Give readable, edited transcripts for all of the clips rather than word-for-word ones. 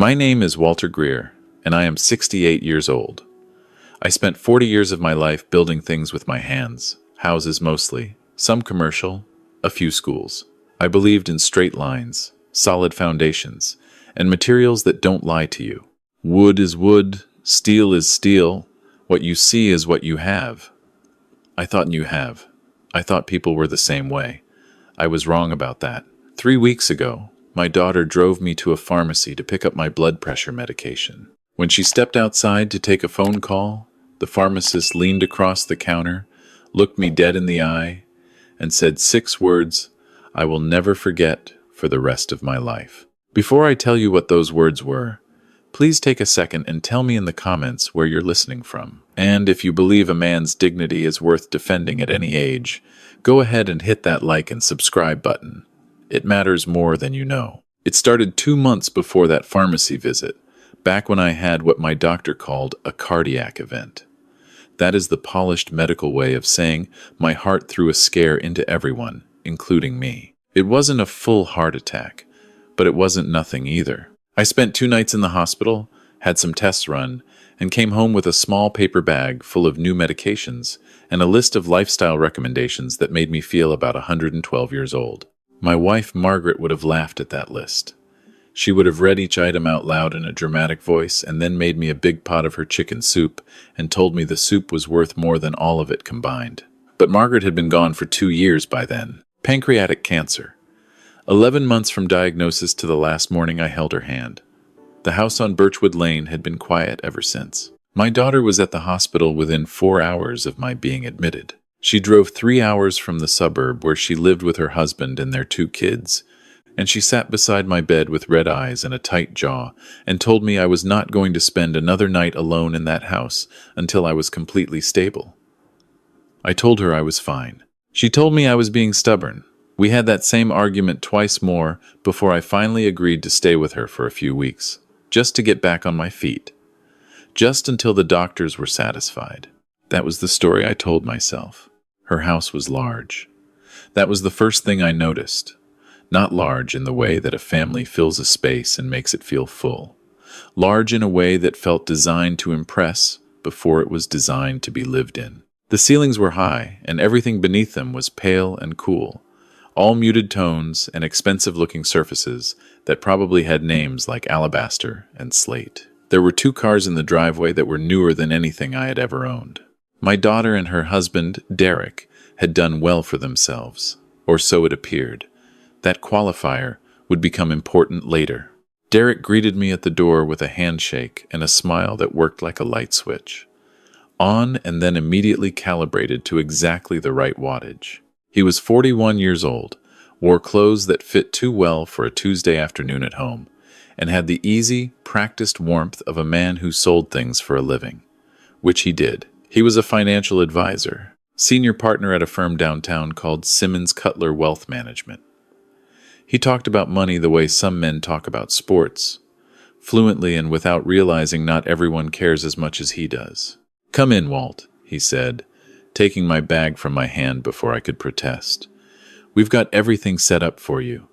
My name is Walter Greer, and I am 68 years old. I spent 40 years of my life building things with my hands, houses mostly, some commercial, a few schools. I believed in straight lines, solid foundations, and materials that don't lie to you. Wood is wood, steel is steel, what you see is what you have. I thought people were the same way. I was wrong about that. 3 weeks ago, my daughter drove me to a pharmacy to pick up my blood pressure medication. When she stepped outside to take a phone call, the pharmacist leaned across the counter, looked me dead in the eye, and said 6 words I will never forget for the rest of my life. Before I tell you what those words were, please take a second and tell me in the comments where you're listening from. And if you believe a man's dignity is worth defending at any age, go ahead and hit that like and subscribe button. It matters more than you know. It started 2 months before that pharmacy visit, back when I had what my doctor called a cardiac event. That is the polished medical way of saying my heart threw a scare into everyone, including me. It wasn't a full heart attack, but it wasn't nothing either. I spent 2 nights in the hospital, had some tests run, and came home with a small paper bag full of new medications and a list of lifestyle recommendations that made me feel about 112 years old. My wife, Margaret, would have laughed at that list. She would have read each item out loud in a dramatic voice and then made me a big pot of her chicken soup and told me the soup was worth more than all of it combined. But Margaret had been gone for 2 years by then. Pancreatic cancer. 11 months from diagnosis to the last morning I held her hand. The house on Birchwood Lane had been quiet ever since. My daughter was at the hospital within 4 hours of my being admitted. She drove 3 hours from the suburb where she lived with her husband and their 2 kids, and she sat beside my bed with red eyes and a tight jaw and told me I was not going to spend another night alone in that house until I was completely stable. I told her I was fine. She told me I was being stubborn. We had that same argument twice more before I finally agreed to stay with her for a few weeks, just to get back on my feet. Just until the doctors were satisfied. That was the story I told myself. Her house was large. That was the first thing I noticed. Not large in the way that a family fills a space and makes it feel full. Large in a way that felt designed to impress before it was designed to be lived in. The ceilings were high, and everything beneath them was pale and cool. All muted tones and expensive-looking surfaces that probably had names like alabaster and slate. There were 2 cars in the driveway that were newer than anything I had ever owned. My daughter and her husband, Derek, had done well for themselves, or so it appeared. That qualifier would become important later. Derek greeted me at the door with a handshake and a smile that worked like a light switch. On and then immediately calibrated to exactly the right wattage. He was 41 years old, wore clothes that fit too well for a Tuesday afternoon at home, and had the easy, practiced warmth of a man who sold things for a living, which he did. He was a financial advisor, senior partner at a firm downtown called Simmons Cutler Wealth Management. He talked about money the way some men talk about sports, fluently and without realizing not everyone cares as much as he does. "Come in, Walt," he said, taking my bag from my hand before I could protest. "We've got everything set up for you.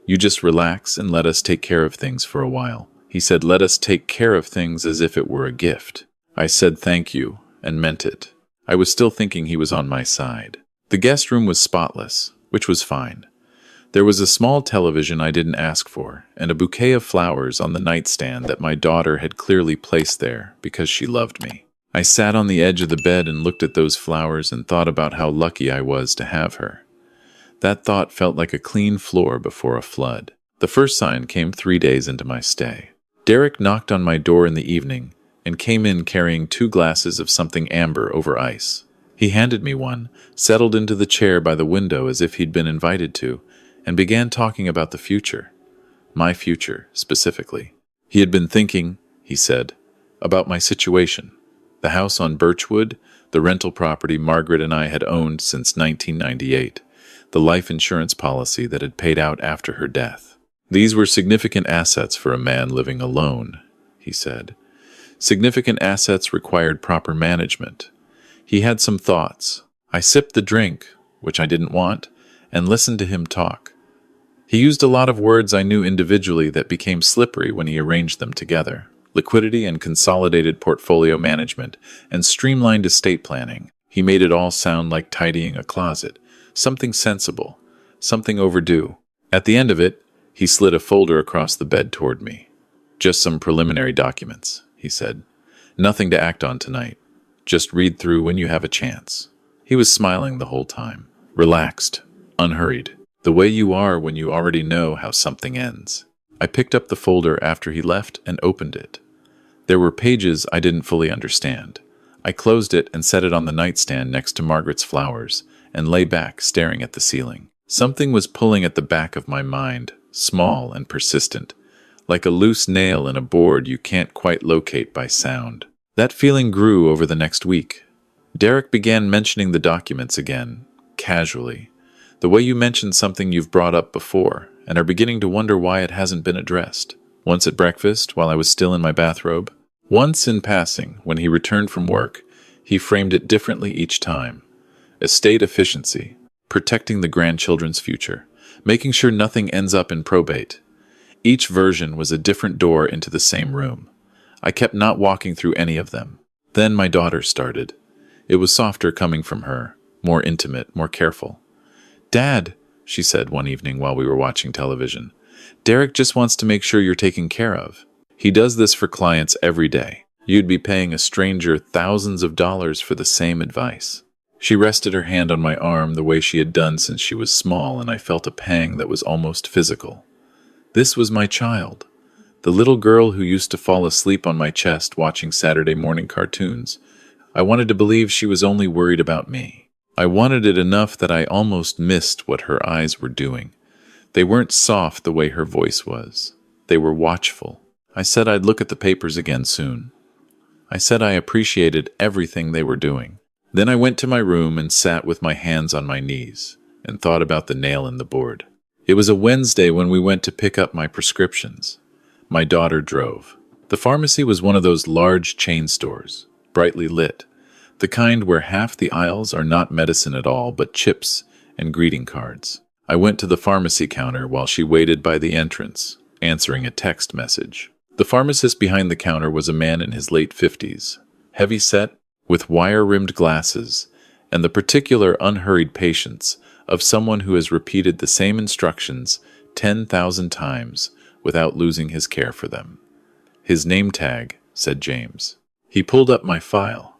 You just relax and let us take care of things for a while." He said, "Let us take care of things," as if it were a gift. I said thank you, and meant it. I was still thinking he was on my side. The guest room was spotless, which was fine. There was a small television I didn't ask for, and a bouquet of flowers on the nightstand that my daughter had clearly placed there because she loved me. I sat on the edge of the bed and looked at those flowers and thought about how lucky I was to have her. That thought felt like a clean floor before a flood. The first sign came 3 days into my stay. Derek knocked on my door in the evening and came in carrying 2 glasses of something amber over ice. He handed me one, settled into the chair by the window as if he'd been invited to, and began talking about the future. My future, specifically. He had been thinking, he said, about my situation. The house on Birchwood, the rental property Margaret and I had owned since 1998, the life insurance policy that had paid out after her death. These were significant assets for a man living alone, he said. Significant assets required proper management. He had some thoughts. I sipped the drink, which I didn't want, and listened to him talk. He used a lot of words I knew individually that became slippery when he arranged them together. Liquidity and consolidated portfolio management, and streamlined estate planning. He made it all sound like tidying a closet, something sensible, something overdue. At the end of it, he slid a folder across the bed toward me. "Just some preliminary documents," he said. "Nothing to act on tonight. Just read through when you have a chance." He was smiling the whole time, relaxed, unhurried, the way you are when you already know how something ends. I picked up the folder after he left and opened it. There were pages I didn't fully understand. I closed it and set it on the nightstand next to Margaret's flowers and lay back staring at the ceiling. Something was pulling at the back of my mind, small and persistent, like a loose nail in a board you can't quite locate by sound. That feeling grew over the next week. Derek began mentioning the documents again, casually, the way you mentioned something you've brought up before and are beginning to wonder why it hasn't been addressed. Once at breakfast, while I was still in my bathrobe. Once in passing, when he returned from work, he framed it differently each time. Estate efficiency, protecting the grandchildren's future, making sure nothing ends up in probate. Each version was a different door into the same room. I kept not walking through any of them. Then my daughter started. It was softer coming from her, more intimate, more careful. "Dad," she said one evening while we were watching television, "Derek just wants to make sure you're taken care of. He does this for clients every day. You'd be paying a stranger thousands of dollars for the same advice." She rested her hand on my arm the way she had done since she was small, and I felt a pang that was almost physical. This was my child, the little girl who used to fall asleep on my chest watching Saturday morning cartoons. I wanted to believe she was only worried about me. I wanted it enough that I almost missed what her eyes were doing. They weren't soft the way her voice was. They were watchful. I said I'd look at the papers again soon. I said I appreciated everything they were doing. Then I went to my room and sat with my hands on my knees and thought about the nail in the board. It was a Wednesday when we went to pick up my prescriptions. My daughter drove. The pharmacy was one of those large chain stores, brightly lit, the kind where half the aisles are not medicine at all but chips and greeting cards. I went to the pharmacy counter while she waited by the entrance, answering a text message. The pharmacist behind the counter was a man in his late 50s, heavy-set, with wire-rimmed glasses, and the particular unhurried patience of someone who has repeated the same instructions 10,000 times without losing his care for them. His name tag said James. He pulled up my file,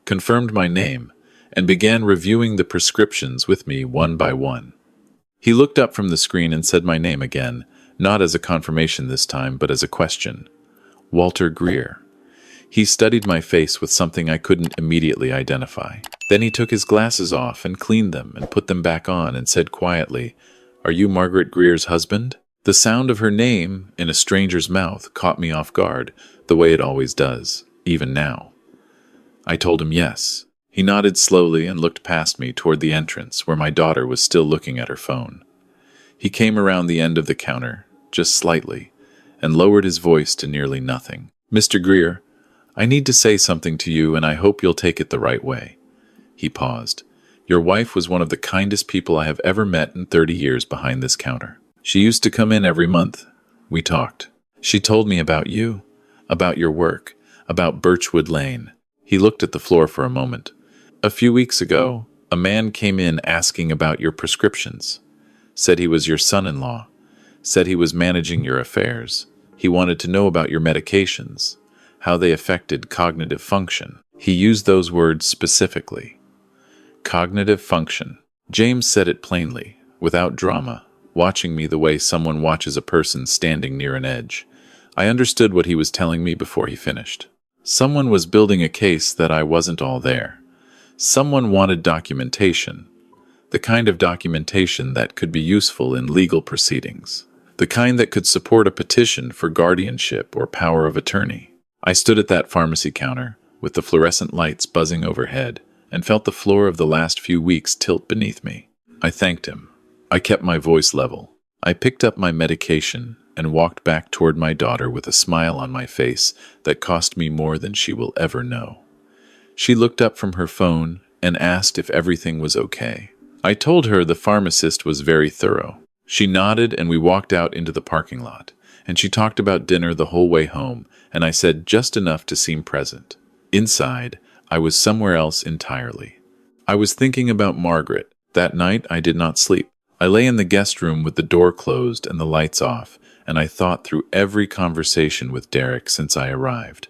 confirmed my name, and began reviewing the prescriptions with me one by one. He looked up from the screen and said my name again, not as a confirmation this time, but as a question. Walter Greer. He studied my face with something I couldn't immediately identify. Then he took his glasses off and cleaned them and put them back on and said quietly, "Are you Margaret Greer's husband?" The sound of her name in a stranger's mouth caught me off guard, the way it always does, even now. I told him yes. He nodded slowly and looked past me toward the entrance where my daughter was still looking at her phone. He came around the end of the counter, just slightly, and lowered his voice to nearly nothing. "Mr. Greer, I need to say something to you, and I hope you'll take it the right way." He paused. "Your wife was one of the kindest people I have ever met in 30 years behind this counter. She used to come in every month. We talked. She told me about you, about your work, about Birchwood Lane." He looked at the floor for a moment. "A few weeks ago, a man came in asking about your prescriptions. Said he was your son-in-law. Said he was managing your affairs. He wanted to know about your medications, how they affected cognitive function." He used those words specifically. Cognitive function. James said it plainly, without drama, watching me the way someone watches a person standing near an edge. I understood what he was telling me before he finished. Someone was building a case that I wasn't all there. Someone wanted documentation. The kind of documentation that could be useful in legal proceedings. The kind that could support a petition for guardianship or power of attorney. I stood at that pharmacy counter, with the fluorescent lights buzzing overhead, and felt the floor of the last few weeks tilt beneath me. I thanked him. I kept my voice level. I picked up my medication and walked back toward my daughter with a smile on my face that cost me more than she will ever know. She looked up from her phone and asked if everything was okay. I told her the pharmacist was very thorough. She nodded and we walked out into the parking lot, and she talked about dinner the whole way home, and I said just enough to seem present. Inside, I was somewhere else entirely. I was thinking about Margaret. That night, I did not sleep. I lay in the guest room with the door closed and the lights off, and I thought through every conversation with Derek since I arrived.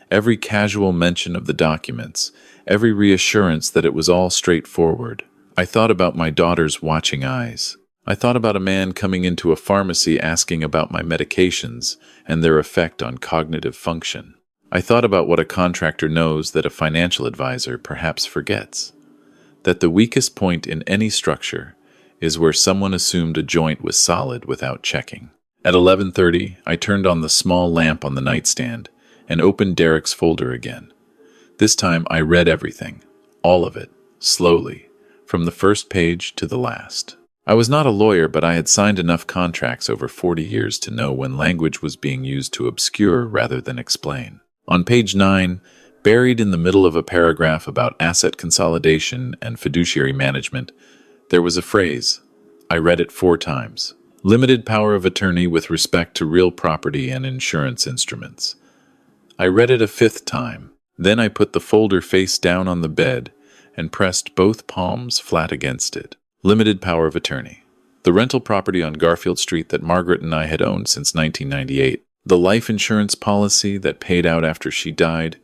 Every casual mention of the documents, every reassurance that it was all straightforward. I thought about my daughter's watching eyes. I thought about a man coming into a pharmacy asking about my medications and their effect on cognitive function. I thought about what a contractor knows that a financial advisor perhaps forgets. That the weakest point in any structure is where someone assumed a joint was solid without checking. At 11:30, I turned on the small lamp on the nightstand and opened Derek's folder again. This time I read everything, all of it, slowly, from the first page to the last. I was not a lawyer, but I had signed enough contracts over 40 years to know when language was being used to obscure rather than explain. On page 9, buried in the middle of a paragraph about asset consolidation and fiduciary management, there was a phrase. I read it 4 times. Limited power of attorney with respect to real property and insurance instruments. I read it a 5th time. Then I put the folder face down on the bed and pressed both palms flat against it. Limited power of attorney. The rental property on Garfield Street that Margaret and I had owned since 1998. The life insurance policy that paid out after she died.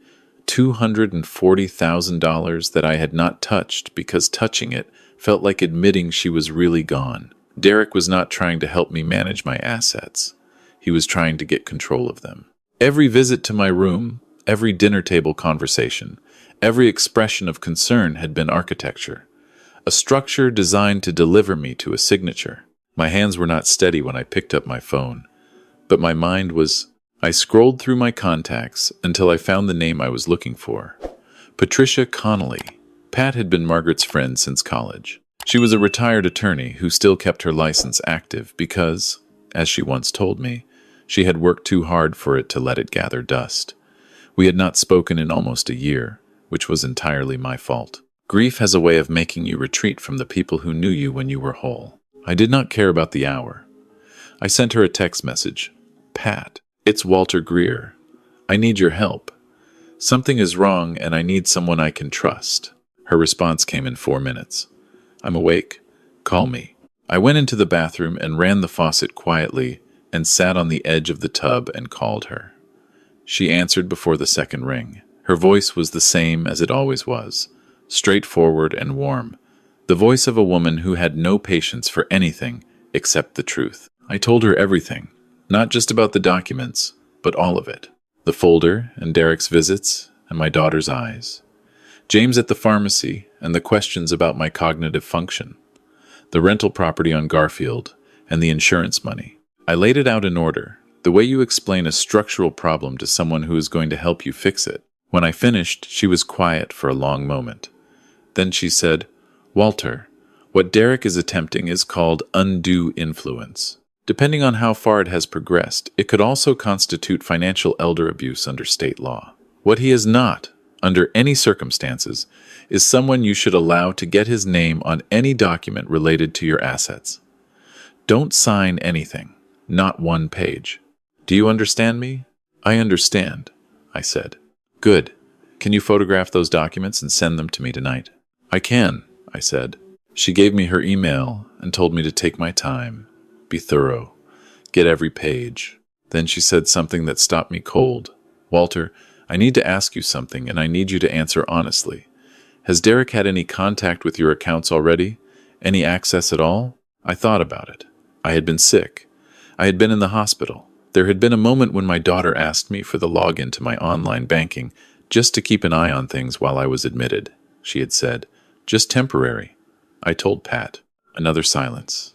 $240,000 that I had not touched because touching it felt like admitting she was really gone. Derek was not trying to help me manage my assets. He was trying to get control of them. Every visit to my room, every dinner table conversation, every expression of concern had been architecture. A structure designed to deliver me to a signature. My hands were not steady when I picked up my phone, but my mind was... I scrolled through my contacts until I found the name I was looking for. Patricia Connolly. Pat had been Margaret's friend since college. She was a retired attorney who still kept her license active because, as she once told me, she had worked too hard for it to let it gather dust. We had not spoken in almost a year, which was entirely my fault. Grief has a way of making you retreat from the people who knew you when you were whole. I did not care about the hour. I sent her a text message. Pat, it's Walter Greer. I need your help. Something is wrong and I need someone I can trust. Her response came in 4 minutes. I'm awake. Call me. I went into the bathroom and ran the faucet quietly and sat on the edge of the tub and called her. She answered before the second ring. Her voice was the same as it always was, straightforward and warm, the voice of a woman who had no patience for anything except the truth. I told her everything, not just about the documents, but all of it. The folder and Derek's visits and my daughter's eyes. James at the pharmacy and the questions about my cognitive function. The rental property on Garfield and the insurance money. I laid it out in order, the way you explain a structural problem to someone who is going to help you fix it. When I finished, she was quiet for a long moment. Then she said, Walter, what Derek is attempting is called undue influence. Depending on how far it has progressed, it could also constitute financial elder abuse under state law. What he is not, under any circumstances, is someone you should allow to get his name on any document related to your assets. Don't sign anything, not one page. Do you understand me? I understand, I said. Good. Can you photograph those documents and send them to me tonight? I can, I said. She gave me her email and told me to take my time, be thorough, get every page. Then she said something that stopped me cold. Walter, I need to ask you something, and I need you to answer honestly. Has Derek had any contact with your accounts already? Any access at all? I thought about it. I had been sick. I had been in the hospital. There had been a moment when my daughter asked me for the login to my online banking, just to keep an eye on things while I was admitted. She had said, just temporary. I told Pat. Another silence.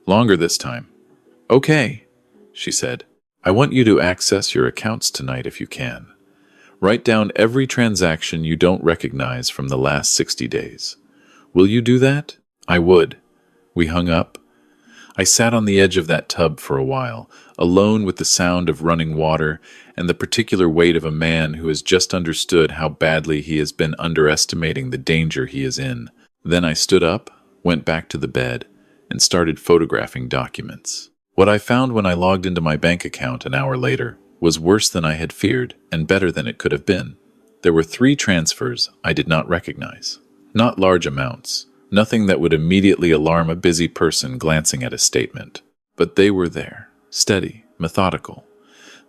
Longer this time. Okay, she said. I want you to access your accounts tonight if you can. Write down every transaction you don't recognize from the last 60 days. Will you do that? I would. We hung up. I sat on the edge of that tub for a while, alone with the sound of running water and the particular weight of a man who has just understood how badly he has been underestimating the danger he is in. Then I stood up, went back to the bed, and started photographing documents. What I found when I logged into my bank account an hour later was worse than I had feared and better than it could have been. There were 3 transfers I did not recognize. Not large amounts, nothing that would immediately alarm a busy person glancing at a statement. But they were there, steady, methodical.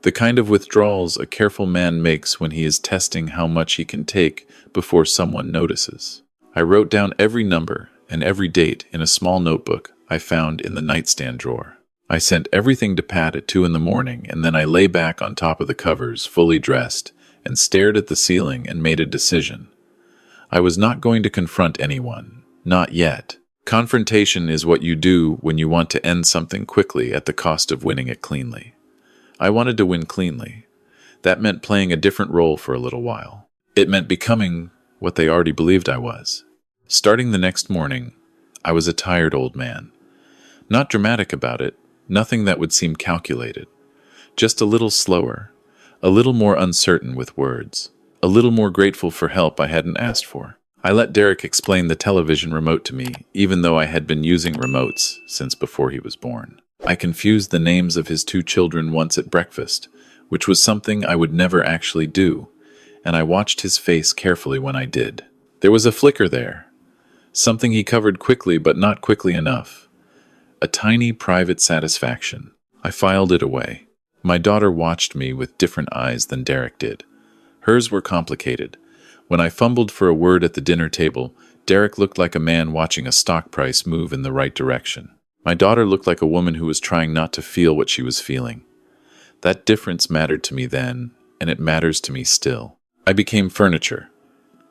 The kind of withdrawals a careful man makes when he is testing how much he can take before someone notices. I wrote down every number and every date in a small notebook I found in the nightstand drawer. I sent everything to Pat at 2 in the morning, and then I lay back on top of the covers, fully dressed, and stared at the ceiling and made a decision. I was not going to confront anyone. Not yet. Confrontation is what you do when you want to end something quickly at the cost of winning it cleanly. I wanted to win cleanly. That meant playing a different role for a little while. It meant becoming what they already believed I was. Starting the next morning, I was a tired old man. Not dramatic about it, nothing that would seem calculated. Just a little slower, a little more uncertain with words, a little more grateful for help I hadn't asked for. I let Derek explain the television remote to me, even though I had been using remotes since before he was born. I confused the names of his 2 children once at breakfast, which was something I would never actually do, and I watched his face carefully when I did. There was a flicker there, something he covered quickly but not quickly enough. A tiny private satisfaction. I filed it away. My daughter watched me with different eyes than Derek did. Hers were complicated. When I fumbled for a word at the dinner table, Derek looked like a man watching a stock price move in the right direction. My daughter looked like a woman who was trying not to feel what she was feeling. That difference mattered to me then, and it matters to me still. I became furniture.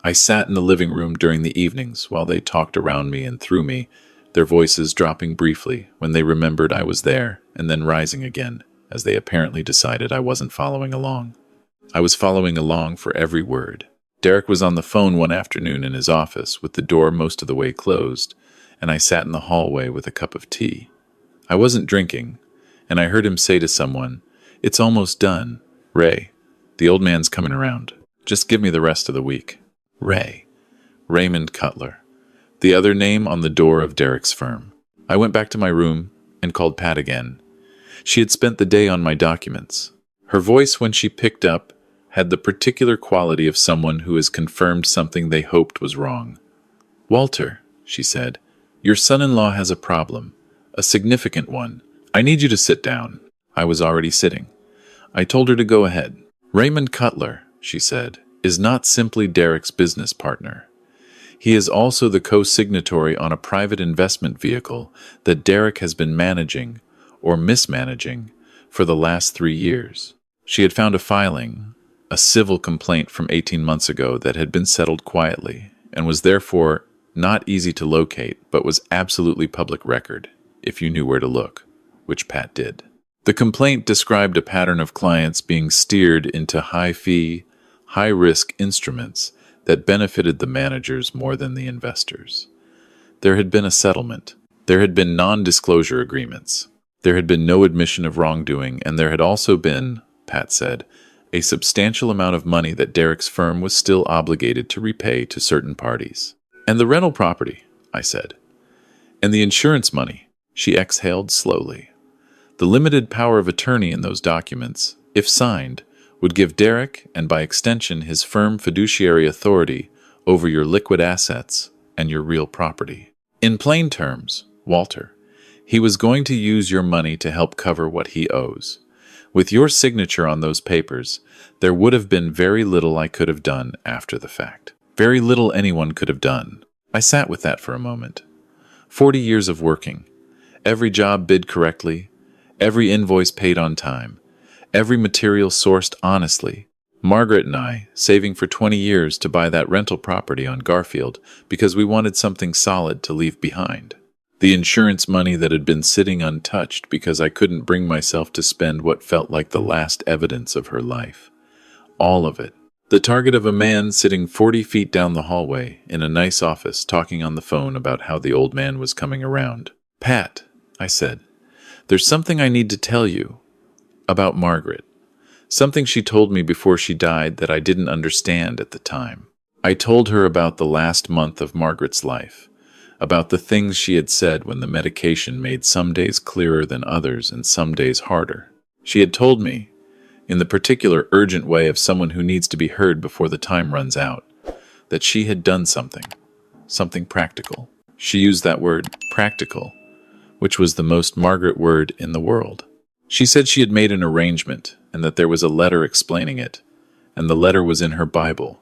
I sat in the living room during the evenings while they talked around me and through me, their voices dropping briefly when they remembered I was there, and then rising again, as they apparently decided I wasn't following along. I was following along for every word. Derek was on the phone one afternoon in his office with the door most of the way closed, and I sat in the hallway with a cup of tea. I wasn't drinking, and I heard him say to someone, "It's almost done. Ray, the old man's coming around. Just give me the rest of the week." Ray. Raymond Cutler. The other name on the door of Derek's firm. I went back to my room and called Pat again. She had spent the day on my documents. Her voice when she picked up had the particular quality of someone who has confirmed something they hoped was wrong. "Walter," she said, "your son-in-law has a problem, a significant one. I need you to sit down." I was already sitting. I told her to go ahead. "Raymond Cutler," she said, "is not simply Derek's business partner. He is also the co-signatory on a private investment vehicle that Derek has been managing, or mismanaging, for the last 3 years. She had found a filing, a civil complaint from 18 months ago that had been settled quietly, and was therefore not easy to locate, but was absolutely public record, if you knew where to look, which Pat did. The complaint described a pattern of clients being steered into high-fee, high-risk instruments that benefited the managers more than the investors. There had been a settlement. There had been non-disclosure agreements. There had been no admission of wrongdoing, and there had also been, Pat said, a substantial amount of money that Derek's firm was still obligated to repay to certain parties. "And the rental property," I said. "And the insurance money," she exhaled slowly. "The limited power of attorney in those documents, if signed, would give Derek, and by extension his firm, fiduciary authority over your liquid assets and your real property. In plain terms, Walter, he was going to use your money to help cover what he owes. With your signature on those papers, there would have been very little I could have done after the fact. Very little anyone could have done." I sat with that for a moment. 40 years of working. Every job bid correctly. Every invoice paid on time. Every material sourced honestly. Margaret and I, saving for 20 years to buy that rental property on Garfield because we wanted something solid to leave behind. The insurance money that had been sitting untouched because I couldn't bring myself to spend what felt like the last evidence of her life. All of it. The target of a man sitting 40 feet down the hallway in a nice office talking on the phone about how the old man was coming around. "Pat," I said, "there's something I need to tell you about Margaret. Something she told me before she died that I didn't understand at the time. I told her about the last month of Margaret's life, about the things she had said when the medication made some days clearer than others and some days harder. She had told me, in the particular urgent way of someone who needs to be heard before the time runs out, that she had done something practical. She used that word, practical, which was the most Margaret word in the world. She said she had made an arrangement and that there was a letter explaining it, and the letter was in her Bible,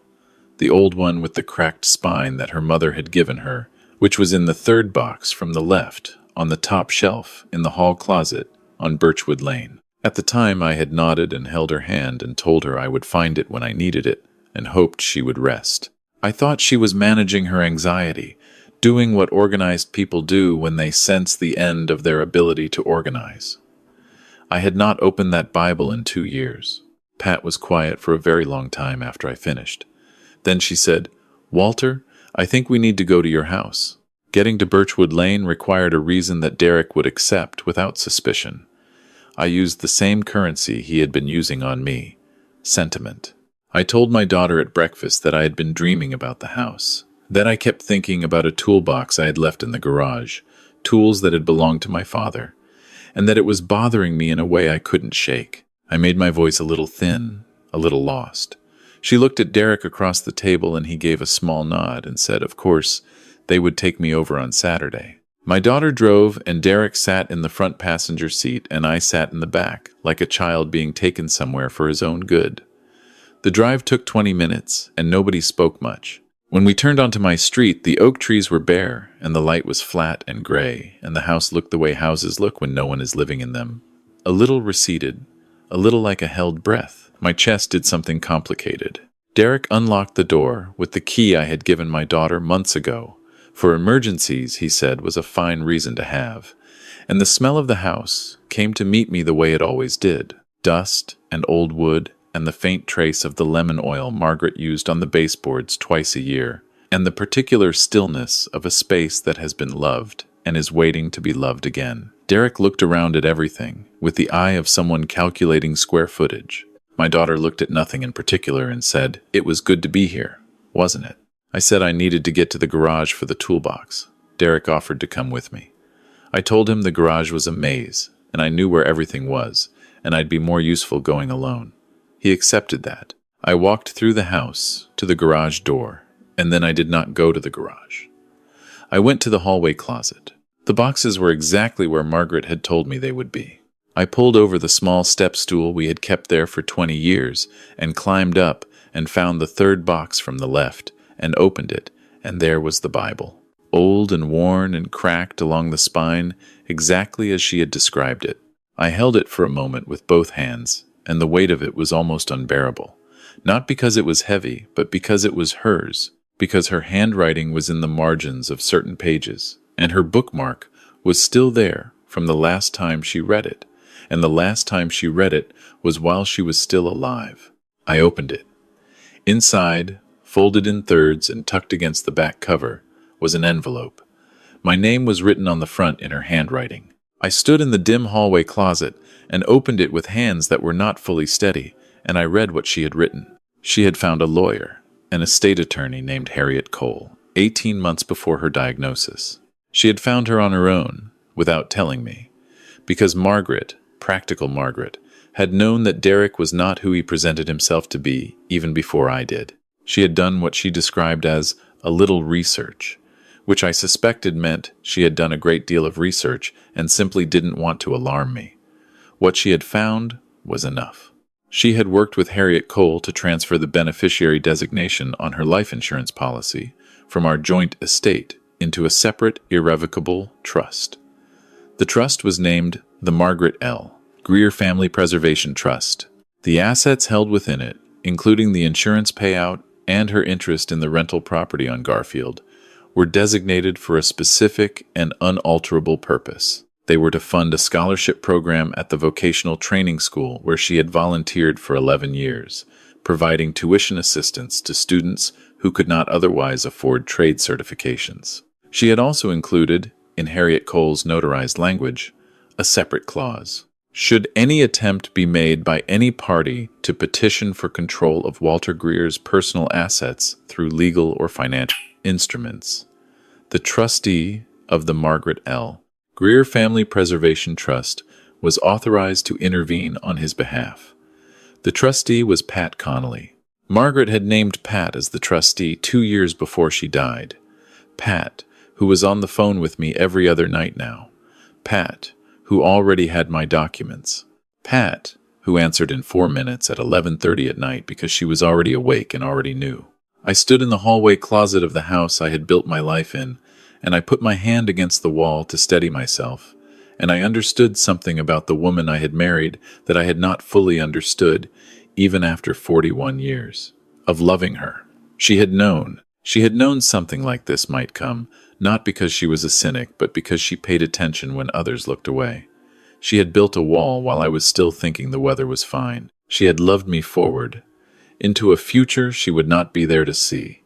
the old one with the cracked spine that her mother had given her, which was in the third box from the left, on the top shelf in the hall closet on Birchwood Lane. At the time I had nodded and held her hand and told her I would find it when I needed it, and hoped she would rest. I thought she was managing her anxiety, doing what organized people do when they sense the end of their ability to organize. I had not opened that Bible in 2 years. Pat was quiet for a very long time after I finished. Then she said, "Walter, I think we need to go to your house." Getting to Birchwood Lane required a reason that Derek would accept without suspicion. I used the same currency he had been using on me, sentiment. I told my daughter at breakfast that I had been dreaming about the house. Then I kept thinking about a toolbox I had left in the garage, tools that had belonged to my father, and that it was bothering me in a way I couldn't shake. I made my voice a little thin, a little lost. She looked at Derek across the table and he gave a small nod and said, of course, they would take me over on Saturday. My daughter drove and Derek sat in the front passenger seat and I sat in the back, like a child being taken somewhere for his own good. The drive took 20 minutes and nobody spoke much. When we turned onto my street, the oak trees were bare and the light was flat and gray, and the house looked the way houses look when no one is living in them. A little receded, a little like a held breath. My chest did something complicated. Derek unlocked the door with the key I had given my daughter months ago. For emergencies, he said, was a fine reason to have. And the smell of the house came to meet me the way it always did. Dust and old wood and the faint trace of the lemon oil Margaret used on the baseboards twice a year, and the particular stillness of a space that has been loved and is waiting to be loved again. Derek looked around at everything with the eye of someone calculating square footage. My daughter looked at nothing in particular and said, "It was good to be here, wasn't it?" I said I needed to get to the garage for the toolbox. Derek offered to come with me. I told him the garage was a maze, and I knew where everything was, and I'd be more useful going alone. He accepted that. I walked through the house to the garage door, and then I did not go to the garage. I went to the hallway closet. The boxes were exactly where Margaret had told me they would be. I pulled over the small step stool we had kept there for 20 years and climbed up and found the third box from the left and opened it, and there was the Bible, old and worn and cracked along the spine, exactly as she had described it. I held it for a moment with both hands, and the weight of it was almost unbearable, not because it was heavy, but because it was hers, because her handwriting was in the margins of certain pages, and her bookmark was still there from the last time she read it, and the last time she read it was while she was still alive. I opened it. Inside, folded in thirds and tucked against the back cover, was an envelope. My name was written on the front in her handwriting. I stood in the dim hallway closet and opened it with hands that were not fully steady, and I read what she had written. She had found a lawyer, an estate attorney named Harriet Cole, 18 months before her diagnosis. She had found her on her own, without telling me, because Margaret, practical Margaret, had known that Derek was not who he presented himself to be, even before I did. She had done what she described as a little research, which I suspected meant she had done a great deal of research and simply didn't want to alarm me. What she had found was enough. She had worked with Harriet Cole to transfer the beneficiary designation on her life insurance policy from our joint estate into a separate, irrevocable trust. The trust was named the Margaret L. Greer Family Preservation Trust. The assets held within it, including the insurance payout and her interest in the rental property on Garfield, were designated for a specific and unalterable purpose. They were to fund a scholarship program at the vocational training school where she had volunteered for 11 years, providing tuition assistance to students who could not otherwise afford trade certifications. She had also included, in Harriet Cole's notarized language, a separate clause. Should any attempt be made by any party to petition for control of Walter Greer's personal assets through legal or financial instruments, the trustee of the Margaret L. Greer Family Preservation Trust was authorized to intervene on his behalf. The trustee was Pat Connolly. Margaret had named Pat as the trustee 2 years before she died. Pat, who was on the phone with me every other night now. Pat, who already had my documents. Pat, who answered in 4 minutes at 11:30 at night because she was already awake and already knew. I stood in the hallway closet of the house I had built my life in, and I put my hand against the wall to steady myself, and I understood something about the woman I had married that I had not fully understood, even after 41 years, of loving her. She had known something like this might come, not because she was a cynic, but because she paid attention when others looked away. She had built a wall while I was still thinking the weather was fine. She had loved me forward, into a future she would not be there to see.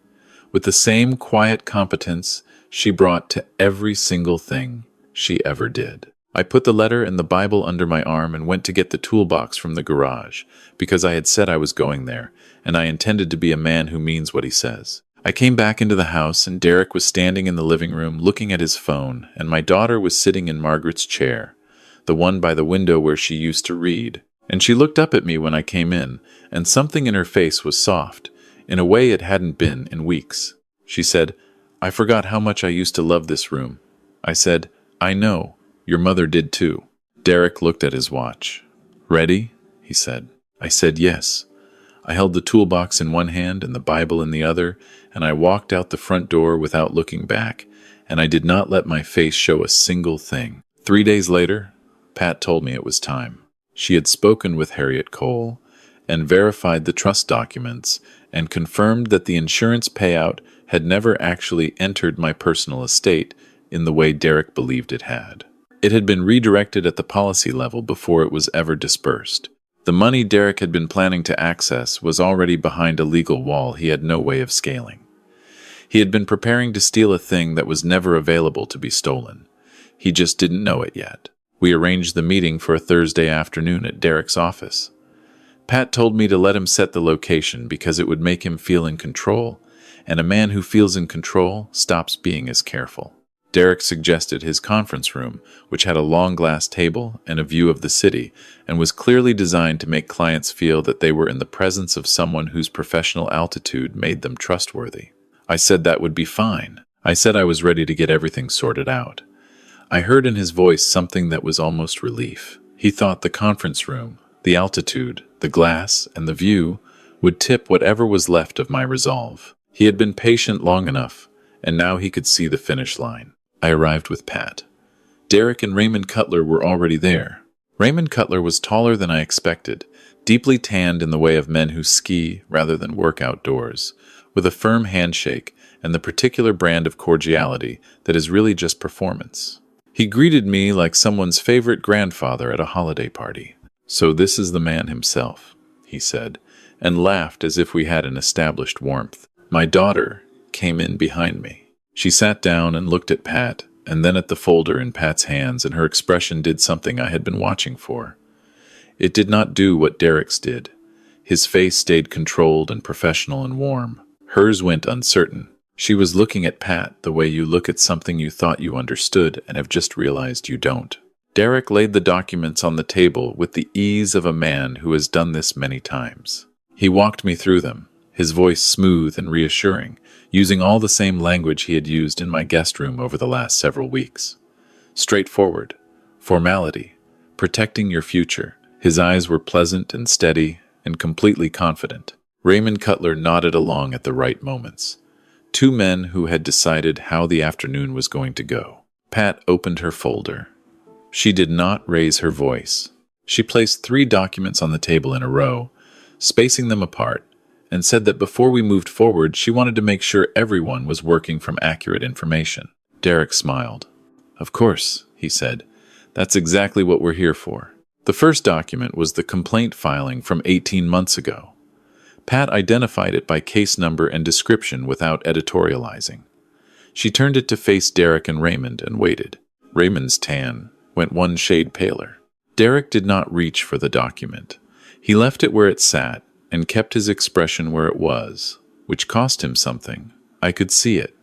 With the same quiet competence she brought to every single thing she ever did. I put the letter and the Bible under my arm and went to get the toolbox from the garage, because I had said I was going there, and I intended to be a man who means what he says. I came back into the house, and Derek was standing in the living room looking at his phone, and my daughter was sitting in Margaret's chair, the one by the window where she used to read. And she looked up at me when I came in, and something in her face was soft, in a way it hadn't been in weeks. She said, "I forgot how much I used to love this room." I said, "I know. Your mother did too." Derek looked at his watch. "Ready?" he said. I said yes. I held the toolbox in one hand and the Bible in the other, and I walked out the front door without looking back, and I did not let my face show a single thing. 3 days later, Pat told me it was time. She had spoken with Harriet Cole and verified the trust documents and confirmed that the insurance payout had never actually entered my personal estate in the way Derek believed it had. It had been redirected at the policy level before it was ever dispersed. The money Derek had been planning to access was already behind a legal wall he had no way of scaling. He had been preparing to steal a thing that was never available to be stolen. He just didn't know it yet. We arranged the meeting for a Thursday afternoon at Derek's office. Pat told me to let him set the location because it would make him feel in control, and a man who feels in control stops being as careful. Derek suggested his conference room, which had a long glass table and a view of the city, and was clearly designed to make clients feel that they were in the presence of someone whose professional altitude made them trustworthy. I said that would be fine. I said I was ready to get everything sorted out. I heard in his voice something that was almost relief. He thought the conference room, the altitude, the glass, and the view would tip whatever was left of my resolve. He had been patient long enough, and now he could see the finish line. I arrived with Pat. Derek and Raymond Cutler were already there. Raymond Cutler was taller than I expected, deeply tanned in the way of men who ski rather than work outdoors, with a firm handshake and the particular brand of cordiality that is really just performance. He greeted me like someone's favorite grandfather at a holiday party. "So this is the man himself," he said, and laughed as if we had an established warmth. My daughter came in behind me. She sat down and looked at Pat, and then at the folder in Pat's hands, and her expression did something I had been watching for. It did not do what Derek's did. His face stayed controlled and professional and warm. Hers went uncertain. She was looking at Pat the way you look at something you thought you understood and have just realized you don't. Derek laid the documents on the table with the ease of a man who has done this many times. He walked me through them, his voice smooth and reassuring, using all the same language he had used in my guest room over the last several weeks. Straightforward, formality, protecting your future. His eyes were pleasant and steady and completely confident. Raymond Cutler nodded along at the right moments. Two men who had decided how the afternoon was going to go. Pat opened her folder. She did not raise her voice. She placed 3 documents on the table in a row, spacing them apart, and said that before we moved forward, she wanted to make sure everyone was working from accurate information. Derek smiled. "Of course," he said. "That's exactly what we're here for." The first document was the complaint filing from 18 months ago. Pat identified it by case number and description without editorializing. She turned it to face Derek and Raymond and waited. Raymond's tan went 1 shade paler. Derek did not reach for the document. He left it where it sat and kept his expression where it was, which cost him something. I could see it.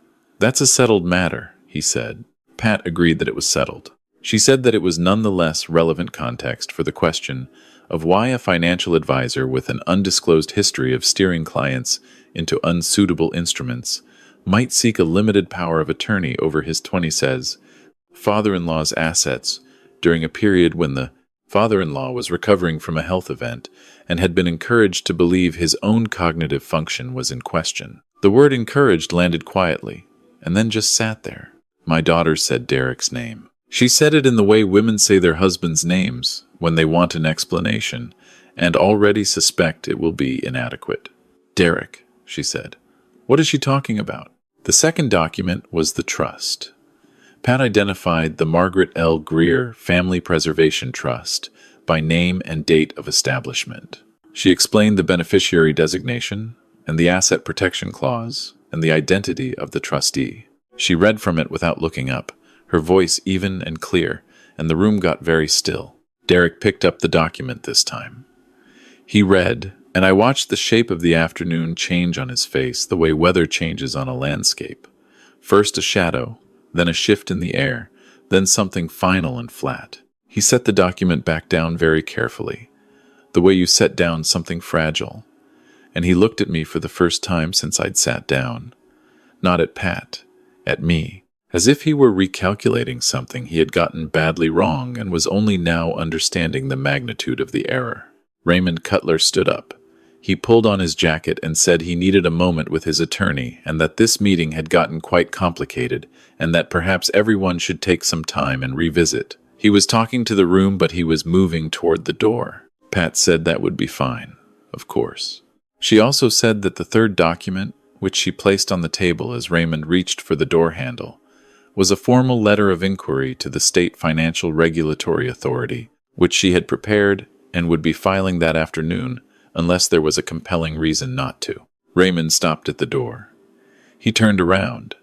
"That's a settled matter," he said. Pat agreed that it was settled. She said that it was nonetheless relevant context for the question of why a financial advisor with an undisclosed history of steering clients into unsuitable instruments might seek a limited power of attorney over his 20s father-in-law's assets during a period when the father-in-law was recovering from a health event and had been encouraged to believe his own cognitive function was in question. The word encouraged landed quietly, and then just sat there. My daughter said Derek's name. She said it in the way women say their husbands' names when they want an explanation and already suspect it will be inadequate. "Derek," she said. "What is she talking about?" The second document was the trust. Pat identified the Margaret L. Greer Family Preservation Trust by name and date of establishment. She explained the beneficiary designation and the asset protection clause and the identity of the trustee. She read from it without looking up, her voice even and clear, and the room got very still. Derek picked up the document this time. He read, and I watched the shape of the afternoon change on his face the way weather changes on a landscape. First a shadow, then a shift in the air, then something final and flat. He set the document back down very carefully, the way you set down something fragile. And he looked at me for the first time since I'd sat down. Not at Pat, at me. As if he were recalculating something he had gotten badly wrong and was only now understanding the magnitude of the error. Raymond Cutler stood up. He pulled on his jacket and said he needed a moment with his attorney and that this meeting had gotten quite complicated and that perhaps everyone should take some time and revisit. He was talking to the room, but he was moving toward the door. Pat said that would be fine, of course. She also said that the third document, which she placed on the table as Raymond reached for the door handle, was a formal letter of inquiry to the State Financial Regulatory Authority, which she had prepared and would be filing that afternoon unless there was a compelling reason not to. Raymond stopped at the door. He turned around.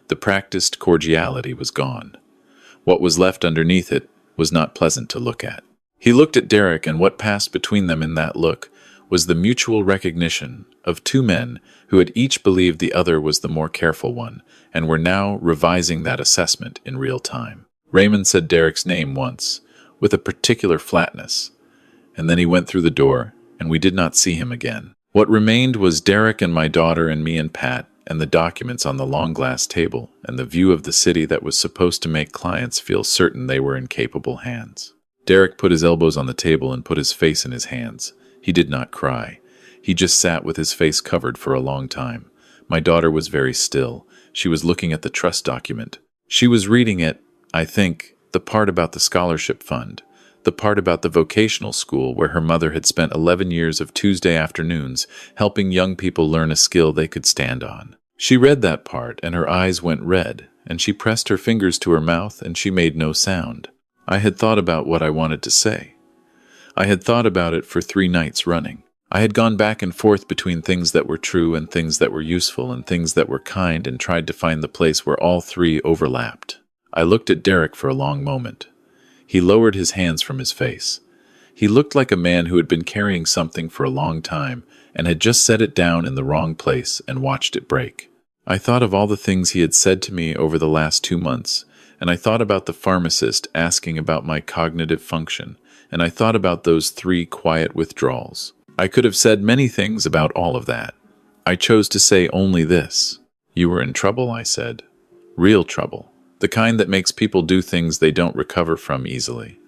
The practiced cordiality was gone. What was left underneath it was not pleasant to look at. He looked at Derek, and what passed between them in that look was the mutual recognition of two men who had each believed the other was the more careful one, and were now revising that assessment in real time. Raymond said Derek's name once, with a particular flatness, and then he went through the door, and we did not see him again. What remained was Derek and my daughter and me and Pat, and the documents on the long glass table, and the view of the city that was supposed to make clients feel certain they were in capable hands. Derek put his elbows on the table and put his face in his hands. He did not cry. He just sat with his face covered for a long time. My daughter was very still. She was looking at the trust document. She was reading it, I think, the part about the scholarship fund, the part about the vocational school where her mother had spent 11 years of Tuesday afternoons helping young people learn a skill they could stand on. She read that part, and her eyes went red, and she pressed her fingers to her mouth, and she made no sound. I had thought about what I wanted to say. I had thought about it for 3 nights running. I had gone back and forth between things that were true and things that were useful and things that were kind and tried to find the place where all three overlapped. I looked at Derek for a long moment. He lowered his hands from his face. He looked like a man who had been carrying something for a long time and had just set it down in the wrong place and watched it break. I thought of all the things he had said to me over the last 2 months, and I thought about the pharmacist asking about my cognitive function, and I thought about those 3 quiet withdrawals. I could have said many things about all of that. I chose to say only this. "You were in trouble," I said. "Real trouble. The kind that makes people do things they don't recover from easily.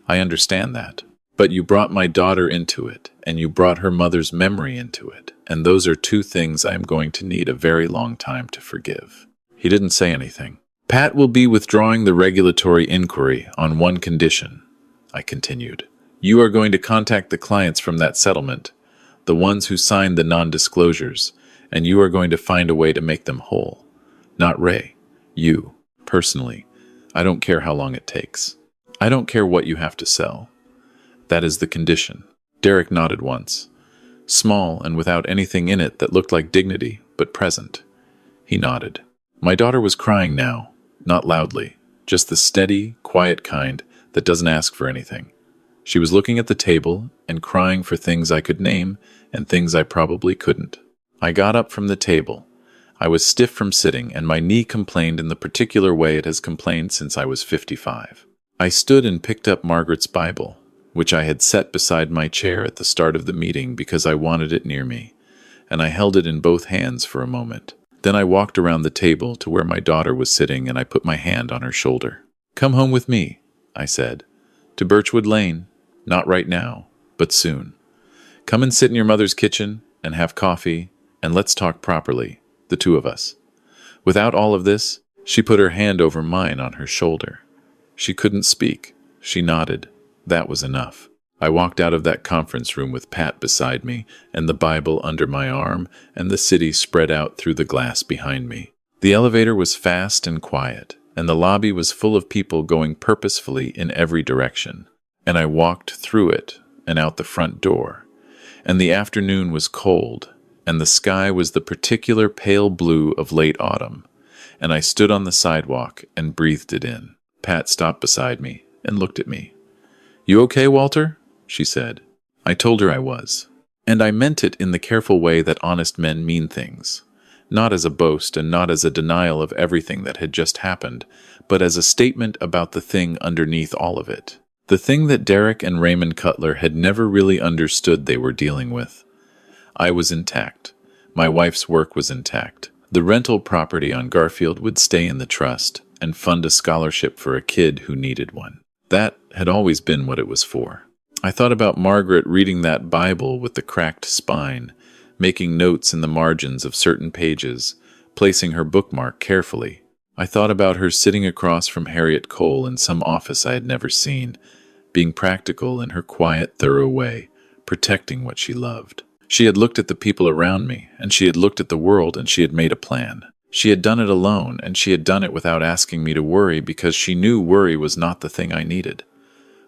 I understand that. But you brought my daughter into it, and you brought her mother's memory into it, and those are 2 things I am going to need a very long time to forgive." He didn't say anything. "Pat will be withdrawing the regulatory inquiry on one condition," I continued. "You are going to contact the clients from that settlement, the ones who signed the non-disclosures, and you are going to find a way to make them whole. Not Ray. You. Personally. I don't care how long it takes. I don't care what you have to sell. That is the condition." Derek nodded once. Small and without anything in it that looked like dignity, but present. He nodded. My daughter was crying now, not loudly, just the steady, quiet kind that doesn't ask for anything. She was looking at the table and crying for things I could name and things I probably couldn't. I got up from the table. I was stiff from sitting, and my knee complained in the particular way it has complained since I was 55. I stood and picked up Margaret's Bible, which I had set beside my chair at the start of the meeting because I wanted it near me, and I held it in both hands for a moment. Then I walked around the table to where my daughter was sitting, and I put my hand on her shoulder. "Come home with me," I said. "To Birchwood Lane. Not right now, but soon. Come and sit in your mother's kitchen and have coffee, and let's talk properly, the two of us." Without all of this, she put her hand over mine on her shoulder. She couldn't speak. She nodded. That was enough. I walked out of that conference room with Pat beside me, and the Bible under my arm, and the city spread out through the glass behind me. The elevator was fast and quiet, and the lobby was full of people going purposefully in every direction. And I walked through it and out the front door. And the afternoon was cold, and the sky was the particular pale blue of late autumn. And I stood on the sidewalk and breathed it in. Pat stopped beside me and looked at me. "You okay, Walter?" she said. I told her I was. And I meant it in the careful way that honest men mean things. Not as a boast and not as a denial of everything that had just happened, but as a statement about the thing underneath all of it. The thing that Derek and Raymond Cutler had never really understood they were dealing with. I was intact. My wife's work was intact. The rental property on Garfield would stay in the trust and fund a scholarship for a kid who needed one. That had always been what it was for. I thought about Margaret reading that Bible with the cracked spine, making notes in the margins of certain pages, placing her bookmark carefully. I thought about her sitting across from Harriet Cole in some office I had never seen, being practical in her quiet, thorough way, protecting what she loved. She had looked at the people around me, and she had looked at the world, and she had made a plan. She had done it alone, and she had done it without asking me to worry because she knew worry was not the thing I needed.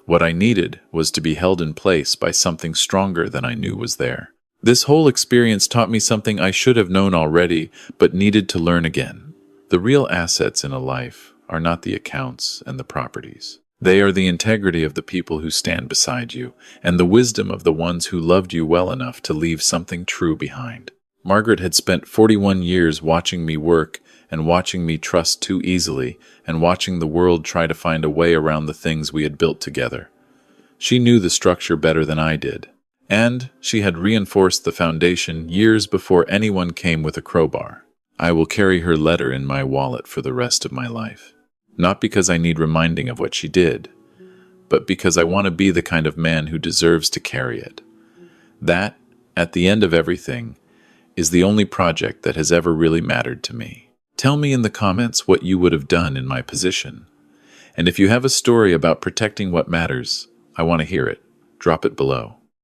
What I needed was to be held in place by something stronger than I knew was there. This whole experience taught me something I should have known already, but needed to learn again. The real assets in a life are not the accounts and the properties. They are the integrity of the people who stand beside you, and the wisdom of the ones who loved you well enough to leave something true behind. Margaret had spent 41 years watching me work and watching me trust too easily and watching the world try to find a way around the things we had built together. She knew the structure better than I did, and she had reinforced the foundation years before anyone came with a crowbar. I will carry her letter in my wallet for the rest of my life. Not because I need reminding of what she did, but because I want to be the kind of man who deserves to carry it. That, at the end of everything, is the only project that has ever really mattered to me. Tell me in the comments what you would have done in my position. And if you have a story about protecting what matters, I want to hear it. Drop it below.